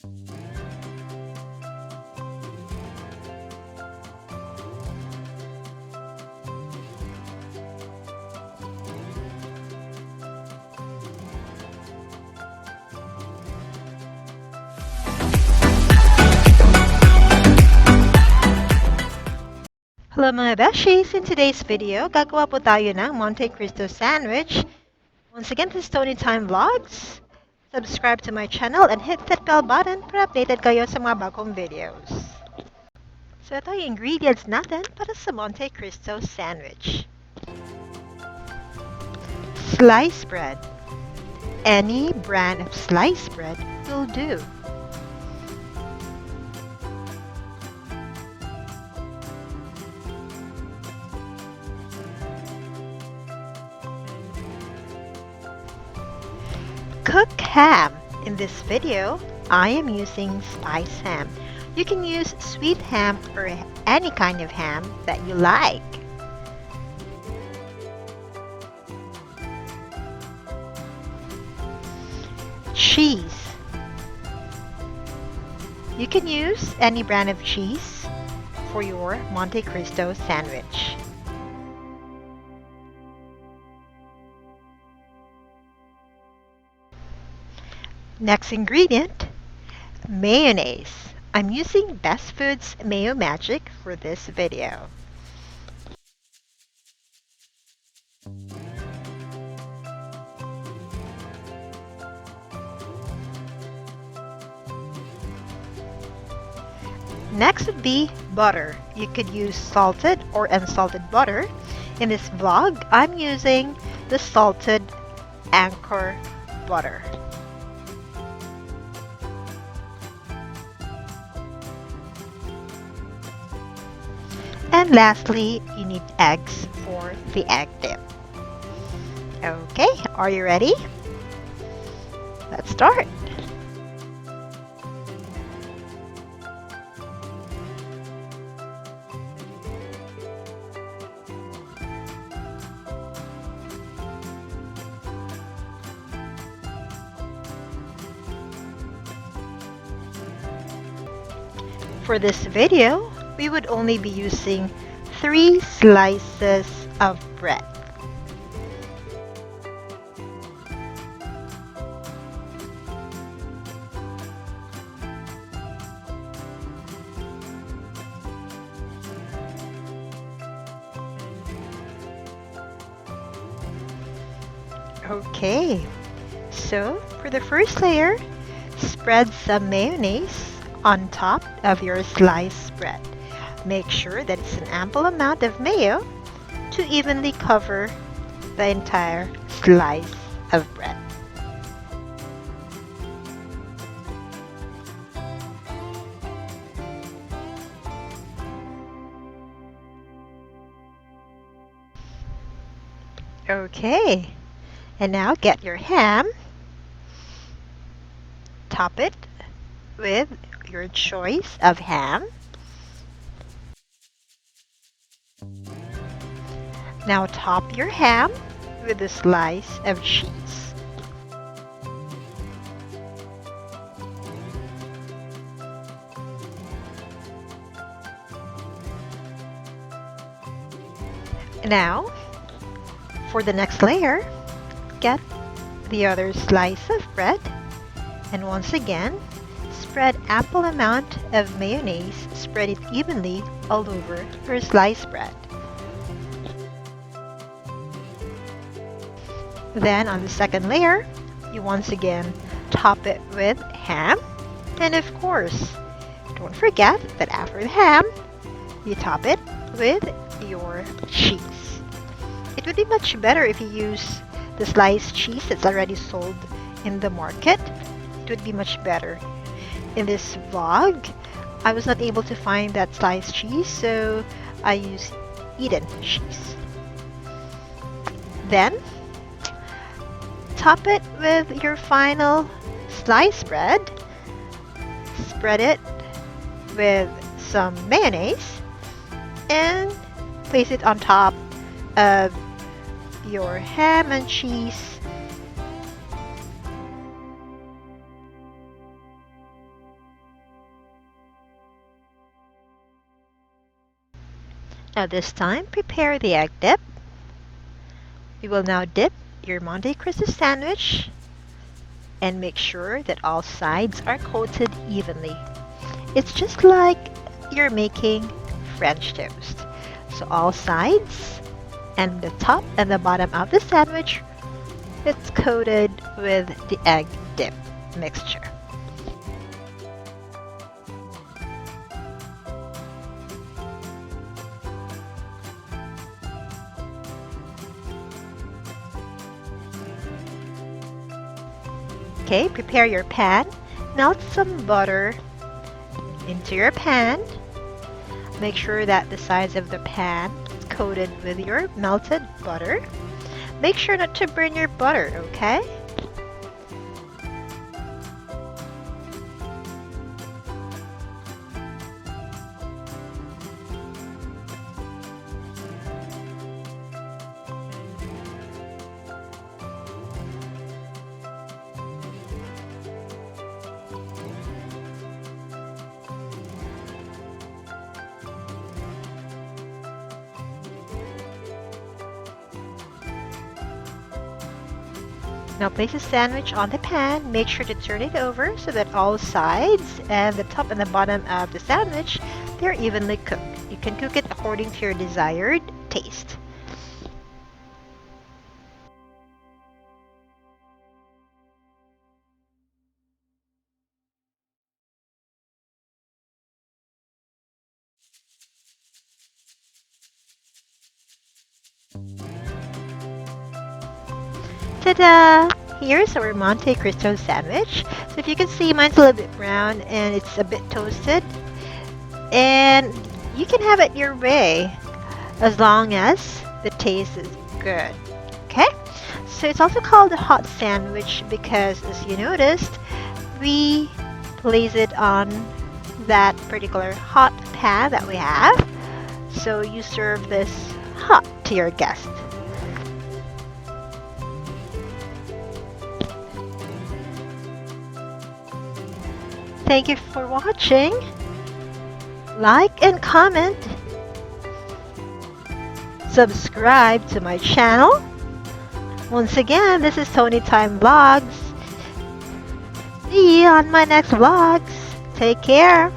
Hello mga beshies! In today's video, gagawa po tayo ng Monte Cristo Sandwich. Once again, this is Tony Time Vlogs. Subscribe to my channel and hit that bell button para updated kayo sa mga bagong videos. So ito yung ingredients natin para sa Monte Cristo Sandwich. Sliced bread. Any brand of sliced bread will do. Cooked ham. In this video, I am using spice ham. You can use sweet ham or any kind of ham that you like. Cheese. You can use any brand of cheese for your Monte Cristo sandwich. Next ingredient, mayonnaise. I'm using Best Foods Mayo Magic for this video. Next would be butter. You could use salted or unsalted butter. In this vlog, I'm using the salted Anchor butter. And lastly, you need eggs for the egg dip. Okay, are you ready? Let's start. For this video, we would only be using 3 slices of bread. Okay, so for the first layer, spread some mayonnaise on top of your sliced bread. Make sure that it's an ample amount of mayo to evenly cover the entire slice of bread. Okay, and now get your ham, top it with your choice of ham. Now top your ham with a slice of cheese. Now, for the next layer, get the other slice of bread and once again, spread ample amount of mayonnaise, spread it evenly all over your sliced bread. Then on the second layer, you once again top it with ham. And of course, don't forget that after the ham, you top it with your cheese. It would be much better if you use the sliced cheese that's already sold in the market. It would be much better. In this vlog, I was not able to find that sliced cheese, so I used Eden cheese. Then, top it with your final sliced bread. Spread it with some mayonnaise and place it on top of your ham and cheese. Now this time, prepare the egg dip. You will now dip your Monte Cristo sandwich and make sure that all sides are coated evenly. It's just like you're making French toast. So all sides and the top and the bottom of the sandwich, it's coated with the egg dip mixture. Okay, prepare your pan. Melt some butter into your pan. Make sure that the sides of the pan is coated with your melted butter. Make sure not to burn your butter, okay? Now place the sandwich on the pan. Make sure to turn it over so that all sides and the top and the bottom of the sandwich, they're evenly cooked. You can cook it according to your desired taste. Ta-da! Here's our Monte Cristo sandwich. So if you can see, mine's a little bit brown and it's a bit toasted. And you can have it your way as long as the taste is good. Okay? So it's also called a hot sandwich because, as you noticed, we place it on that particular hot pan that we have. So you serve this hot to your guest. Thank you for watching. Like and comment. Subscribe to my channel. Once again, this is Tony Time Vlogs. See you on my next vlogs. Take care.